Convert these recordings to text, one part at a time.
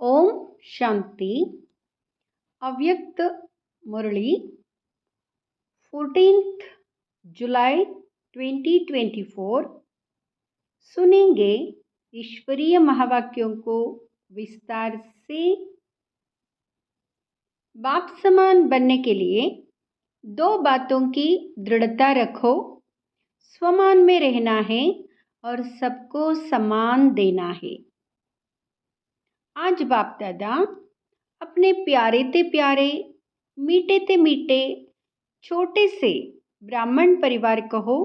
ओम शांति। अव्यक्त मुरली 14 जुलाई 2024। सुनेंगे ईश्वरीय महावाक्यों को विस्तार से। बाप समान बनने के लिए दो बातों की दृढ़ता रखो। स्वमान में रहना है और सबको सम्मान देना है। आज बाप दादा अपने प्यारे ते प्यारे, मीठे ते मीठे, छोटे से ब्राह्मण परिवार कहो,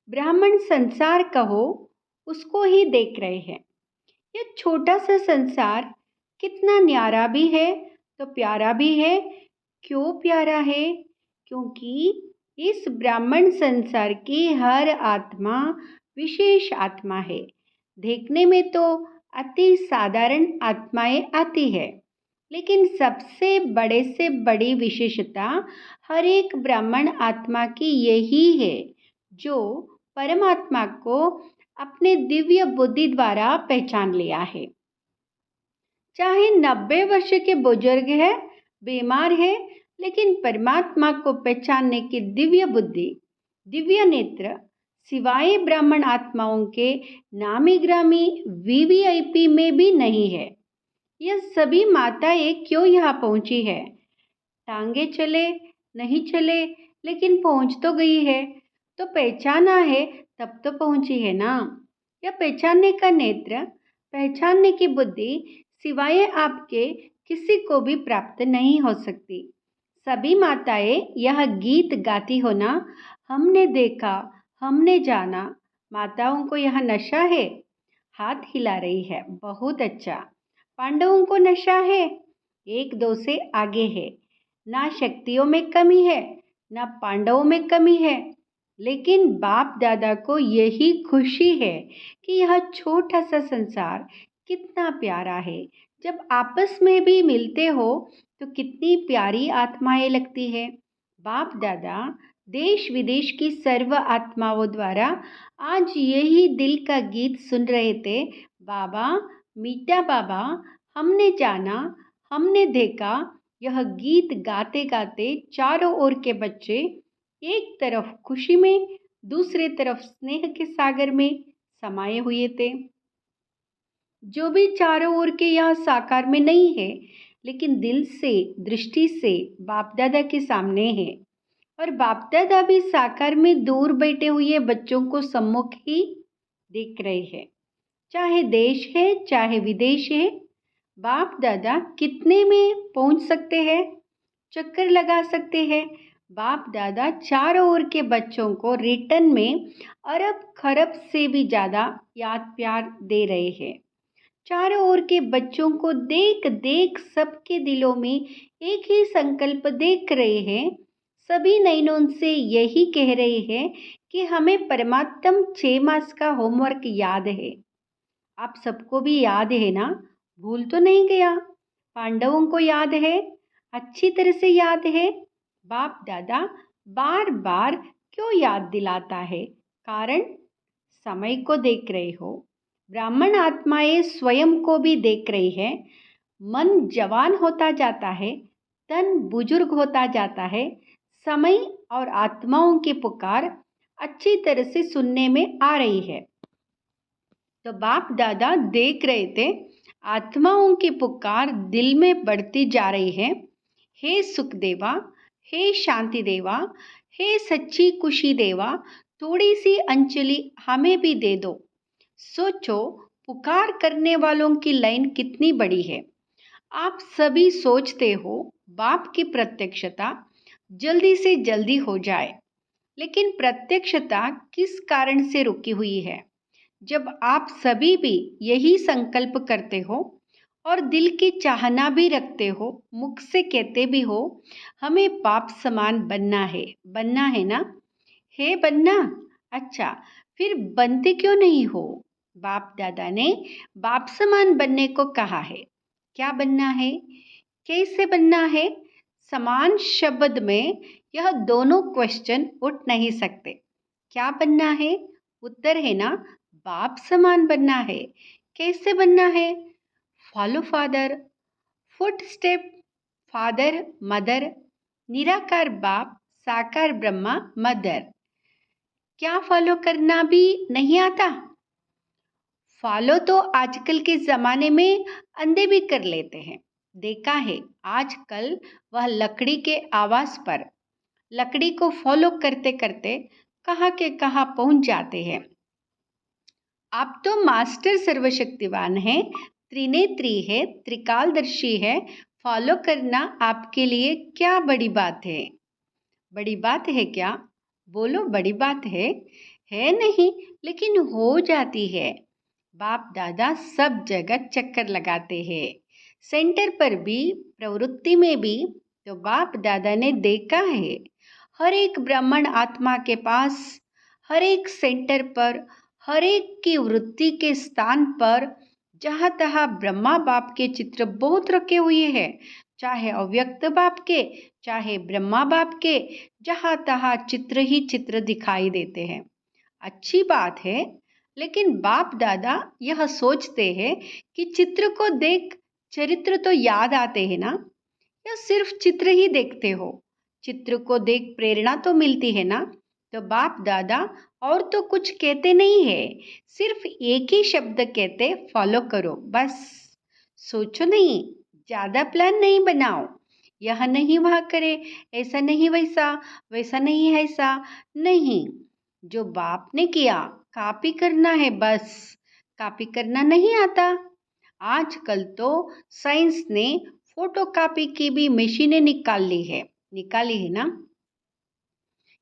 ब्राह्मण संसार कहो, उसको ही देख रहे हैं। यह छोटा सा संसार कितना न्यारा भी है तो प्यारा भी है। क्यों प्यारा है? क्योंकि इस ब्राह्मण संसार की हर आत्मा विशेष आत्मा है। देखने में तो अति साधारण आत्माएं आती है, लेकिन सबसे बड़े से बड़ी विशेषता हर एक ब्राह्मण आत्मा की यही है, जो परमात्मा को अपने दिव्य बुद्धि द्वारा पहचान लिया है। चाहे 90 वर्ष के बुजुर्ग है, बीमार है, लेकिन परमात्मा को पहचानने की दिव्य बुद्धि, दिव्य नेत्र सिवाय ब्राह्मण आत्माओं के नामी ग्रामी वीवीआईपी में भी नहीं है। यह सभी माताएं क्यों यहाँ पहुंची है? टांगे चले नहीं चले, लेकिन पहुंच तो गई है। तो पहचाना है तब तो पहुंची है ना। यह पहचानने का नेत्र, पहचानने की बुद्धि सिवाय आपके किसी को भी प्राप्त नहीं हो सकती। सभी माताएं यह गीत गाती हो ना, हमने देखा, हमने जाना। माताओं को यह नशा है। हाथ हिला रही है, बहुत अच्छा। पांडवों को नशा है, 1-2 से आगे है। ना शक्तियों में कमी है, ना पांडवों में कमी है, लेकिन बाप दादा को यही खुशी है कि यह छोटा सा संसार कितना प्यारा है। जब आपस में भी मिलते हो तो कितनी प्यारी आत्माएं लगती है। बाप दादा देश विदेश की सर्व आत्माओं द्वारा आज यही दिल का गीत सुन रहे थे। बाबा, मीठा बाबा, हमने जाना, हमने देखा। यह गीत गाते गाते चारों ओर के बच्चे एक तरफ खुशी में, दूसरे तरफ स्नेह के सागर में समाये हुए थे। जो भी चारों ओर के यहाँ साकार में नहीं है, लेकिन दिल से, दृष्टि से बाप दादा के सामने है। और बाप दादा भी साकार में दूर बैठे हुए बच्चों को सम्मुख ही देख रहे हैं। चाहे देश है, चाहे विदेश है, बाप दादा कितने में पहुंच सकते हैं, चक्कर लगा सकते हैं। बाप दादा चारों ओर के बच्चों को रिटर्न में अरब खरब से भी ज़्यादा याद प्यार दे रहे हैं। चारों ओर के बच्चों को देख देख सबके दिलों में एक ही संकल्प देख रहे हैं। सभी नयनों से यही कह रहे हैं कि हमें परमात्म 6 मास का होमवर्क याद है। आप सबको भी याद है ना? भूल तो नहीं गया? पांडवों को याद है, अच्छी तरह से याद है। बाप दादा बार बार क्यों याद दिलाता है? कारण समय को देख रहे हो। ब्राह्मण आत्माएं स्वयं को भी देख रही है। मन जवान होता जाता है, तन बुजुर्ग होता जाता है। समय और आत्माओं की पुकार अच्छी तरह से सुनने में आ रही है। तो बाप दादा देख रहे थे, आत्माओं की पुकार दिल में बढ़ती जा रही है। हे सुख देवा, हे शांति देवा, हे सच्ची खुशी देवा, थोड़ी सी अंजलि हमें भी दे दो। सोचो, पुकार करने वालों की लाइन कितनी बड़ी है। आप सभी सोचते हो बाप की प्रत्यक्षता जल्दी से जल्दी हो जाए, लेकिन प्रत्यक्षता किस कारण से रुकी हुई है? जब आप सभी भी यही संकल्प करते हो और दिल की चाहना भी रखते हो, मुख से कहते भी हो, हमें बाप समान बनना है ना? है बनना? अच्छा, फिर बनते क्यों नहीं हो? बाप दादा ने बाप समान बनने को कहा है। क्या बनना है? कैसे बनना है? समान शब्द में यह दोनों क्वेश्चन उठ नहीं सकते। क्या बनना है? उत्तर है ना, बाप समान बनना है। कैसे बनना है? Follow father, footstep, father mother, निराकार बाप, साकार ब्रह्मा मदर। क्या फॉलो करना भी नहीं आता? फॉलो तो आजकल के ज़माने में अंधे भी कर लेते हैं। देखा है आजकल वह लकड़ी के आवाज़ पर लकड़ी को फॉलो करते करते कहाँ के कहाँ पहुंच जाते हैं। आप तो मास्टर सर्वशक्तिवान हैं, त्रिनेत्री है, त्रिकालदर्शी है। फॉलो करना आपके लिए क्या बड़ी बात है? बड़ी बात है क्या? बोलो, बड़ी बात है नहीं, लेकिन हो जाती है। बाप दादा सब जगह चक्कर लगाते हैं, सेंटर पर भी, प्रवृत्ति में भी। तो बाप दादा ने देखा है हर एक ब्राह्मण आत्मा के पास, हर एक सेंटर पर, हर एक की वृत्ति के स्थान पर जहाँ तहाँ ब्रह्मा बाप के चित्र बहुत रखे हुए हैं, चाहे अव्यक्त बाप के, चाहे ब्रह्मा बाप के, जहाँ तहाँ चित्र ही चित्र दिखाई देते हैं। अच्छी बात है, लेकिन बाप दादा यह सोचते हैं कि चित्र को देख चरित्र तो याद आते हैं ना, या सिर्फ चित्र ही देखते हो? चित्र को देख प्रेरणा तो मिलती है ना। तो बाप दादा और तो कुछ कहते नहीं है, सिर्फ एक ही शब्द कहते, फॉलो करो बस। सोचो नहीं, ज़्यादा प्लान नहीं बनाओ, यह नहीं वह करे, ऐसा नहीं वैसा, वैसा नहीं ऐसा नहीं। जो बाप ने किया कॉपी करना है बस, कॉपी करना नहीं आता। आजकल तो साइंस ने फोटो कॉपी की भी मशीनें निकाली है ना।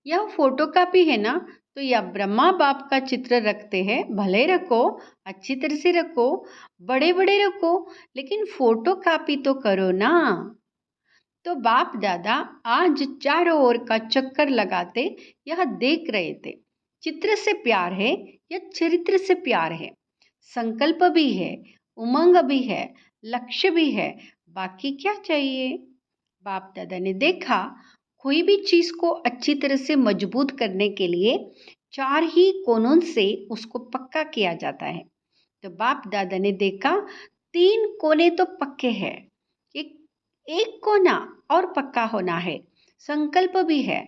यह फोटो कॉपी है ना, तो यह ब्रह्मा बाप का चित्र रखते हैं, भले रखो, अच्छी तरह से रखो, बड़े बड़े रखो, लेकिन फोटो कॉपी तो करो ना। तो बाप दादा आज चारों ओर का चक्कर लगाते यह देख रहे थे, चित्र से प्यार है या चरित्र से प्यार है? संकल्प भी है, उमंग भी है, लक्ष्य भी है, बाकी क्या चाहिए? बाप दादा ने देखा कोई भी चीज को अच्छी तरह से मजबूत करने के लिए चार ही कोनों से उसको पक्का किया जाता है। तो बाप दादा ने देखा तीन कोने तो पक्के हैं, एक एक कोना और पक्का होना है। संकल्प भी है,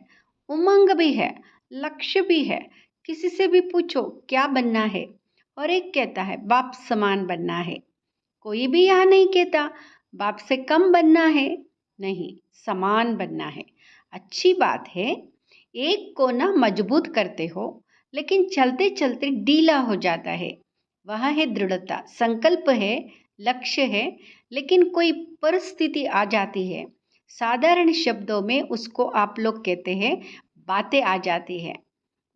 उमंग भी है, लक्ष्य भी है। किसी से भी पूछो क्या बनना है, और एक कहता है बाप समान बनना है। कोई भी यहाँ नहीं कहता बाप से कम बनना है, नहीं, समान बनना है। अच्छी बात है, एक कोना मजबूत करते हो, लेकिन चलते चलते ढीला हो जाता है। वह है दृढ़ता। संकल्प है, लक्ष्य है, लेकिन कोई परिस्थिति आ जाती है, साधारण शब्दों में उसको आप लोग कहते हैं बातें आ जाती है,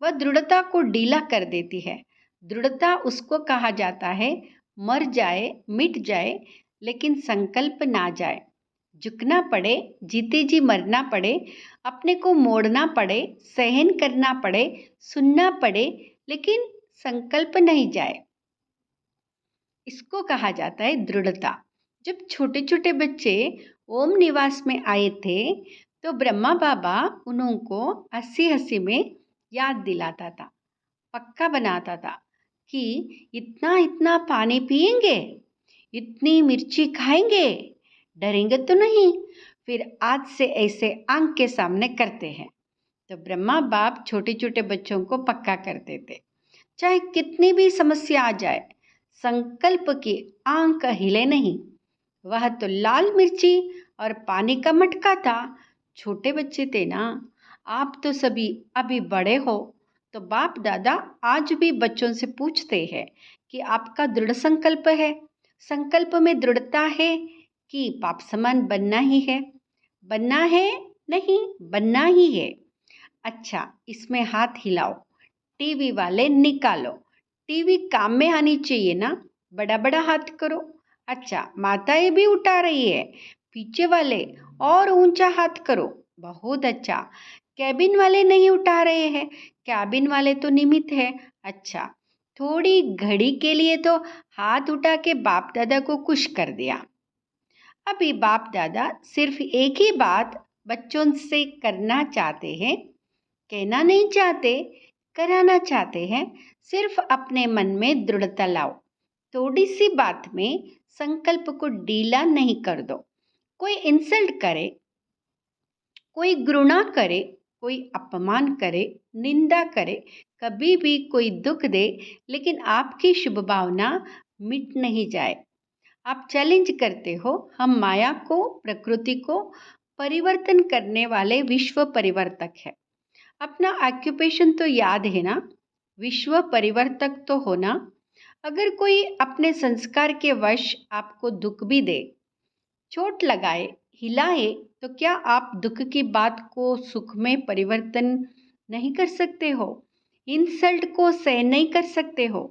वह दृढ़ता को ढीला कर देती है। दृढ़ता उसको कहा जाता है मर जाए, मिट जाए, लेकिन संकल्प ना जाए। झुकना पड़े, जीते जी मरना पड़े, अपने को मोड़ना पड़े, सहन करना पड़े, सुनना पड़े, लेकिन संकल्प नहीं जाए, इसको कहा जाता है दृढ़ता। जब छोटे छोटे बच्चे ओम निवास में आए थे, तो ब्रह्मा बाबा उनको हंसी हंसी में याद दिलाता था, पक्का बनाता था कि इतना इतना पानी पिएंगे, इतनी मिर्ची खाएंगे, डरेंगे तो नहीं, फिर आज से ऐसे आंख के सामने करते हैं। तो ब्रह्मा बाप छोटे छोटे बच्चों को पक्का करते थे, चाहे कितनी भी समस्या आ जाए, संकल्प की आंख हिले नहीं। वह तो लाल मिर्ची और पानी का मटका था। छोटे बच्चे थे ना, आप तो सभी अभी बड़े हो। तो बाप दादा आज भी बच्चों से पूछते हैं कि आपका दृढ़ संकल्प है, संकल्प में दृढ़ता है कि बाप समान बनना ही है? बनना है? नहीं, बनना ही है। अच्छा, इसमें हाथ हिलाओ, टीवी वाले निकालो, टीवी काम में आनी चाहिए ना, बड़ा बड़ा हाथ करो। अच्छा, माताएं भी उठा रही है, पीछे वाले और ऊंचा हाथ करो, बहुत अच्छा। कैबिन वाले नहीं उठा रहे हैं, कैबिन वाले तो निमित्त है। अच्छा, थोड़ी घड़ी के लिए तो हाथ उठा के बाप दादा को खुश कर दिया। अभी बाप दादा सिर्फ एक ही बात बच्चों से करना चाहते हैं, कहना नहीं चाहते, कराना चाहते हैं। सिर्फ अपने मन में दृढ़ता लाओ, थोड़ी सी बात में संकल्प को ढीला नहीं कर दो। कोई इंसल्ट करे, कोई घृणा करे, कोई अपमान करे, निंदा करे, कभी भी कोई दुख दे, लेकिन आपकी शुभ भावना मिट नहीं जाए। आप चैलेंज करते हो, हम माया को, प्रकृति को परिवर्तन करने वाले विश्व परिवर्तक है। अपना ऑक्यूपेशन तो याद है ना, विश्व परिवर्तक तो होना। अगर कोई अपने संस्कार के वश आपको दुख भी दे, चोट लगाए, हिलाए, तो क्या आप दुख की बात को सुख में परिवर्तन नहीं कर सकते हो? इंसल्ट को सहन नहीं कर सकते हो?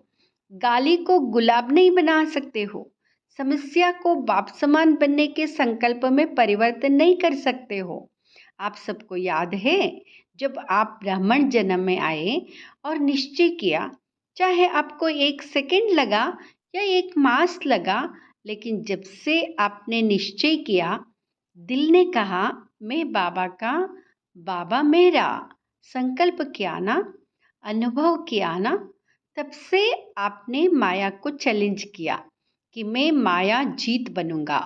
गाली को गुलाब नहीं बना सकते हो? समस्या को बाप समान बनने के संकल्प में परिवर्तन नहीं कर सकते हो? आप सबको याद है, जब आप ब्राह्मण जन्म में आए और निश्चय किया, चाहे आपको 1 सेकंड लगा या 1 मास लगा, लेकिन जब से आपने निश्चय किया, दिल ने कहा मैं बाबा का, बाबा मेरा, संकल्प किया ना, अनुभव किया ना, तब से आपने माया को चैलेंज किया कि मैं माया जीत बनूंगा,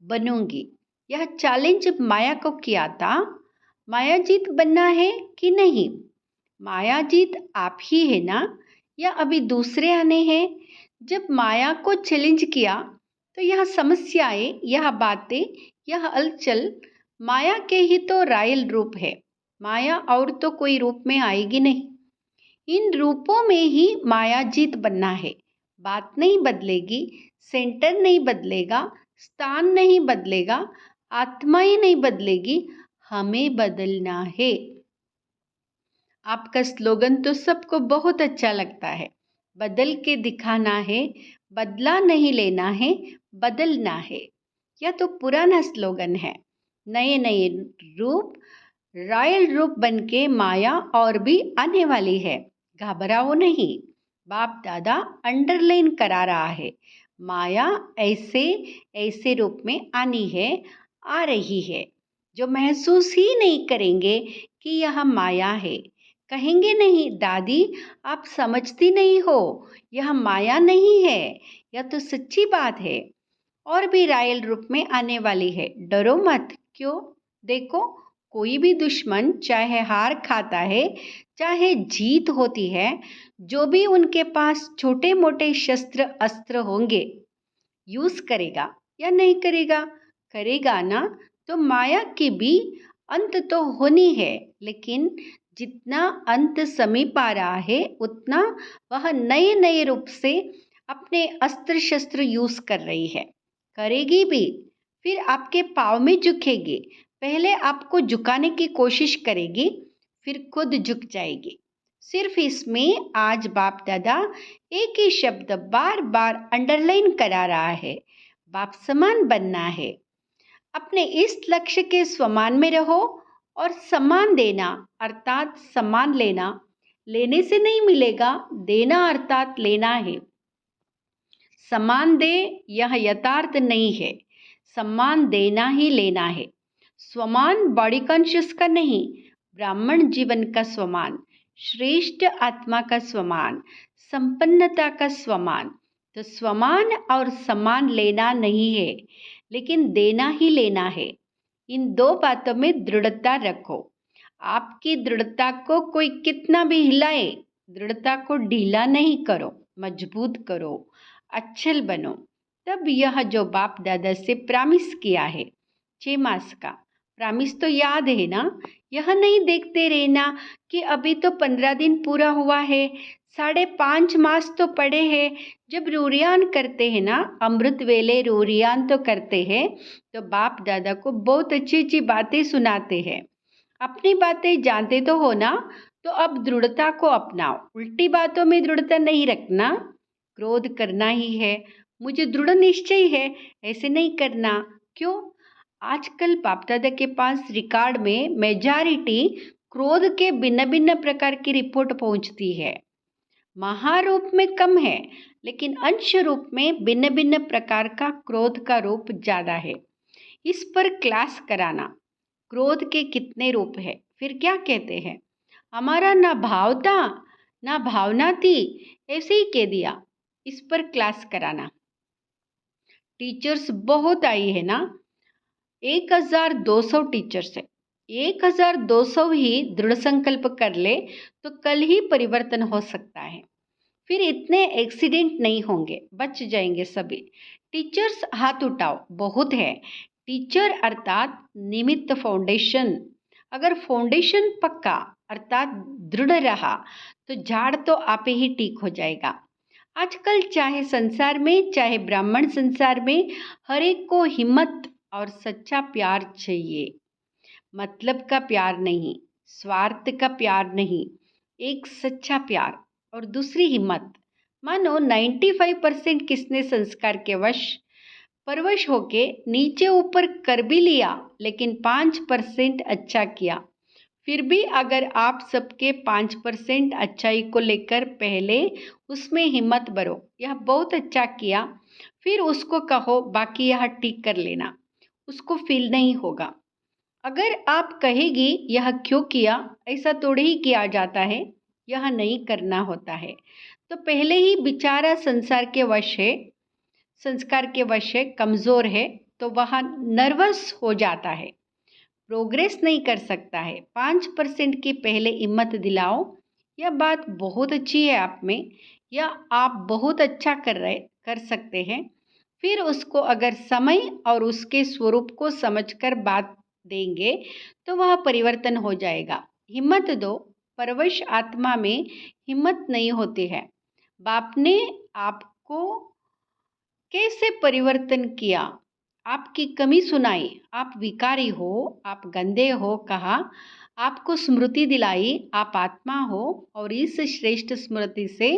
बनूंगी। यह चैलेंज माया को किया था। माया जीत बनना है कि नहीं? माया जीत आप ही है ना, या अभी दूसरे आने हैं? जब माया को चैलेंज किया, तो यह समस्याएं, यह बातें, यह हलचल माया के ही तो रायल रूप है। माया और तो कोई रूप में आएगी नहीं। इन रूपों में ही माया जीत बनना है। बात नहीं बदलेगी, सेंटर नहीं बदलेगा, स्थान नहीं बदलेगा, आत्मा ही नहीं बदलेगी, हमें बदलना है। आपका स्लोगन तो सबको बहुत अच्छा लगता है, बदल के दिखाना है, बदला नहीं लेना है, बदलना है। यह तो पुराना स्लोगन है। नए नए रूप, रॉयल रूप बनके माया और भी आने वाली है। घबराओ नहीं, बाप दादा अंडरलाइन करा रहा है, माया ऐसे ऐसे रूप में आनी है, आ रही है। जो महसूस ही नहीं करेंगे कि यह माया है, कहेंगे नहीं दादी आप समझती नहीं हो, यह माया नहीं है, यह तो सच्ची बात है, और भी रायल रूप में आने वाली है। डरो मत। क्यों? देखो, कोई भी दुश्मन चाहे हार खाता है, चाहे जीत होती है, जो भी उनके पास छोटे मोटे शस्त्र अस्त्र होंगे, यूज करेगा या नहीं करेगा? करेगा ना। तो माया की भी अंत तो होनी है, लेकिन जितना अंत समीप आ रहा है, उतना वह नए नए रूप से अपने अस्त्र शस्त्र यूज कर रही है, करेगी भी। फिर आपके पाँव में झुकेगी, पहले आपको झुकाने की कोशिश करेगी, फिर खुद झुक जाएगी। सिर्फ इसमें आज बाप दादा एक ही शब्द बार बार अंडरलाइन करा रहा है, बाप समान बनना है। अपने इस लक्ष्य के स्वमान में रहो, और सम्मान देना अर्थात सम्मान लेना, लेने से नहीं मिलेगा, देना अर्थात लेना है। सम्मान दे, यह यथार्थ नहीं है। सम्मान देना ही लेना है। स्वमान बॉडी कॉन्शियस का नहीं, ब्राह्मण जीवन का स्वमान, श्रेष्ठ आत्मा का स्वमान, संपन्नता का स्वमान। तो स्वमान और सम्मान लेना नहीं है, लेकिन देना ही लेना है। इन दो बातों में दृढ़ता रखो। आपकी दृढ़ता को कोई कितना भी हिलाए, दृढ़ता को ढीला नहीं करो, मजबूत करो, अच्छल बनो। तब यह जो बाप दादा से प्रॉमिस किया है, 6 मास का प्रॉमिस तो याद है ना? यह नहीं देखते रहना कि अभी तो 15 दिन पूरा हुआ है, 5.5 मास तो पड़े हैं। जब रूरियान करते हैं ना, अमृत वेले रूरियान तो करते हैं, तो बाप दादा को बहुत अच्छी अच्छी बातें सुनाते हैं। अपनी बातें जानते तो हो ना, तो अब दृढ़ता को अपनाओ। उल्टी बातों में दृढ़ता नहीं रखना। क्रोध करना ही है, मुझे दृढ़ निश्चय है, ऐसे नहीं करना। क्यों? आजकल बाप दादा के पास रिकॉर्ड में मेजॉरिटी क्रोध के भिन्न भिन्न प्रकार की रिपोर्ट पहुंचती है। महारूप में कम है, लेकिन अंश रूप में भिन्न भिन्न प्रकार का क्रोध का रूप ज्यादा है। इस पर क्लास कराना, क्रोध के कितने रूप है, फिर क्या कहते हैं, हमारा ना भाव था ना भावना थी, ऐसे ही कह दिया। इस पर क्लास कराना। टीचर्स बहुत आई है ना, 1200 टीचर्स है। 1200 ही दृढ़ संकल्प कर ले तो कल ही परिवर्तन हो सकता है। फिर इतने एक्सीडेंट नहीं होंगे, बच जाएंगे सभी। टीचर्स हाथ उठाओ, बहुत है। टीचर अर्थात निमित्त फाउंडेशन। अगर फाउंडेशन पक्का अर्थात दृढ़ रहा तो झाड़ तो आपे ही ठीक हो जाएगा। आजकल चाहे संसार में चाहे ब्राह्मण संसार में हर एक को हिम्मत और सच्चा प्यार चाहिए। मतलब का प्यार नहीं, स्वार्थ का प्यार नहीं, एक सच्चा प्यार और दूसरी हिम्मत। मानो 95% किसने संस्कार के वश परवश होके नीचे ऊपर कर भी लिया, लेकिन 5% अच्छा किया। फिर भी अगर आप सबके 5% अच्छाई को लेकर पहले उसमें हिम्मत भरो, यह बहुत अच्छा किया, फिर उसको कहो बाकी यह ठीक कर लेना, उसको फील नहीं होगा। अगर आप कहेगी यह क्यों किया, ऐसा थोड़े ही किया जाता है, यह नहीं करना होता है, तो पहले ही बेचारा संसार के वश है, संस्कार के वश है, कमज़ोर है, तो वह नर्वस हो जाता है, प्रोग्रेस नहीं कर सकता है। 5% की पहले हिम्मत दिलाओ, यह बात बहुत अच्छी है आप में, या आप बहुत अच्छा कर सकते हैं। फिर उसको अगर समय और उसके स्वरूप को समझकर बात देंगे तो वह परिवर्तन हो जाएगा। हिम्मत दो, परवश आत्मा में हिम्मत नहीं होती है। बाप ने आपको कैसे परिवर्तन किया, आपकी कमी सुनाई, आप विकारी हो, आप गंदे हो कहा, आपको स्मृति दिलाई आप आत्मा हो, और इस श्रेष्ठ स्मृति से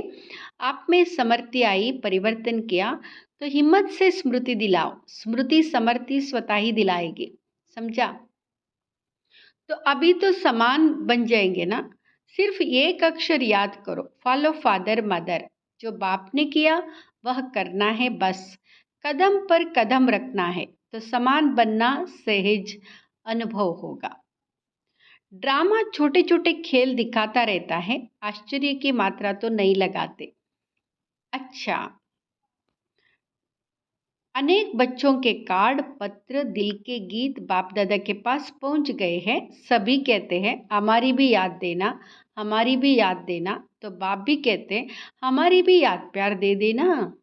आप में समर्थि आई, परिवर्तन किया। तो हिम्मत से स्मृति दिलाओ, स्मृति समर्थि स्वतः ही दिलाएगी। समझा? तो अभी तो समान बन जाएंगे ना। सिर्फ एक अक्षर याद करो, फॉलो फादर मदर। जो बाप ने किया वह करना है बस, कदम पर कदम रखना है, तो समान बनना सहज अनुभव होगा। ड्रामा छोटे छोटे खेल दिखाता रहता है, आश्चर्य की मात्रा तो नहीं लगाते। अच्छा, अनेक बच्चों के कार्ड, पत्र, दिल के गीत बाप दादा के पास पहुंच गए हैं। सभी कहते हैं हमारी भी याद देना, हमारी भी याद देना। तो बाप भी कहते हैं हमारी भी याद प्यार दे देना।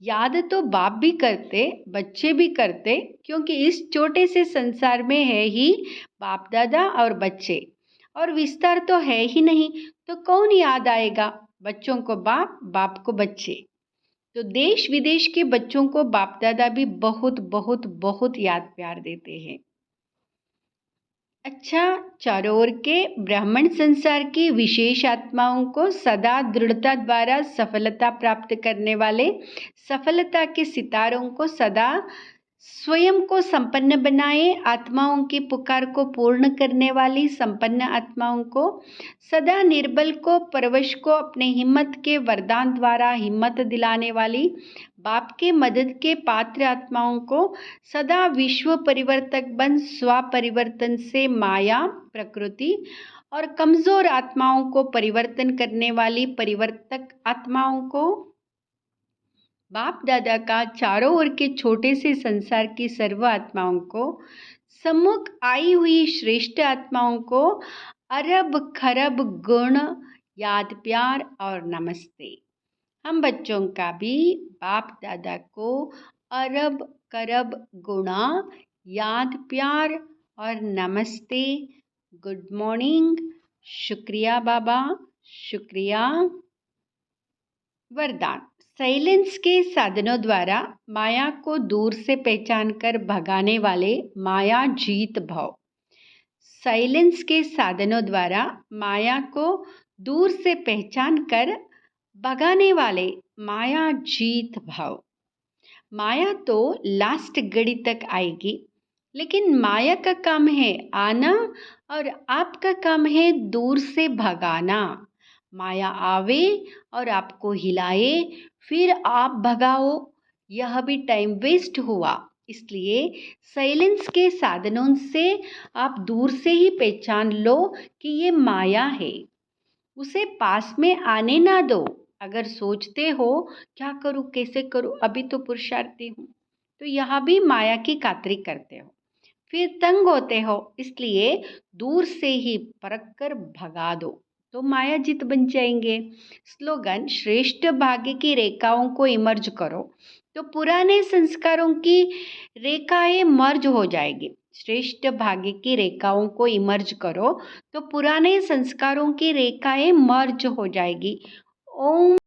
याद तो बाप भी करते, बच्चे भी करते, क्योंकि इस छोटे से संसार में है ही बाप दादा और बच्चे, और विस्तार तो है ही नहीं, तो कौन याद आएगा? बच्चों को बाप, बाप को बच्चे। तो देश विदेश के बच्चों को बाप दादा भी बहुत बहुत बहुत याद प्यार देते हैं। अच्छा, चारों ओर के ब्राह्मण संसार की विशेष आत्माओं को सदा दृढ़ता द्वारा सफलता प्राप्त करने वाले, सफलता के सितारों को सदा स्वयं को संपन्न बनाए, आत्माओं की पुकार को पूर्ण करने वाली संपन्न आत्माओं को, सदा निर्बल को, परवश को अपने हिम्मत के वरदान द्वारा हिम्मत दिलाने वाली, बाप के मदद के पात्र आत्माओं को, सदा विश्व परिवर्तक बन स्व परिवर्तन से माया, प्रकृति और कमजोर आत्माओं को परिवर्तन करने वाली परिवर्तक आत्माओं को, बाप दादा का चारों ओर के छोटे से संसार की सर्व आत्माओं को, सम्मुख आई हुई श्रेष्ठ आत्माओं को अरब खरब गुण याद प्यार और नमस्ते। हम बच्चों का भी बाप दादा को अरब करब गुणा याद प्यार और नमस्ते, गुड मॉर्निंग, शुक्रिया बाबा, शुक्रिया। वरदान। साइलेंस के साधनों द्वारा माया को दूर से पहचान कर भगाने वाले माया जीत भव। साइलेंस के साधनों द्वारा माया को दूर से पहचान कर भगाने वाले माया जीत भव। माया तो लास्ट घड़ी तक आएगी, लेकिन माया का काम है आना और आपका काम है दूर से भगाना। माया आवे और आपको हिलाए, फिर आप भगाओ, यह भी टाइम वेस्ट हुआ। इसलिए साइलेंस के साधनों से आप दूर से ही पहचान लो कि ये माया है, उसे पास में आने ना दो। अगर सोचते हो क्या करूं, कैसे करूं, अभी तो पुरुषार्थी हूं, तो यह भी माया की खातिरी करते हो। फिर तंग होते हो, इसलिए दूर से ही परख कर भगा दो, तो मायाजित बन जाएंगे। स्लोगन, श्रेष्ठ भाग्य की रेखाओं को इमर्ज करो तो पुराने संस्कारों की रेखाएं मर्ज हो जाएगी। श्रेष्ठ भाग्य की रेखाओं को इमर्ज करो तो पुराने संस्कारों की रेखाएं मर्ज हो जाएगी। ओम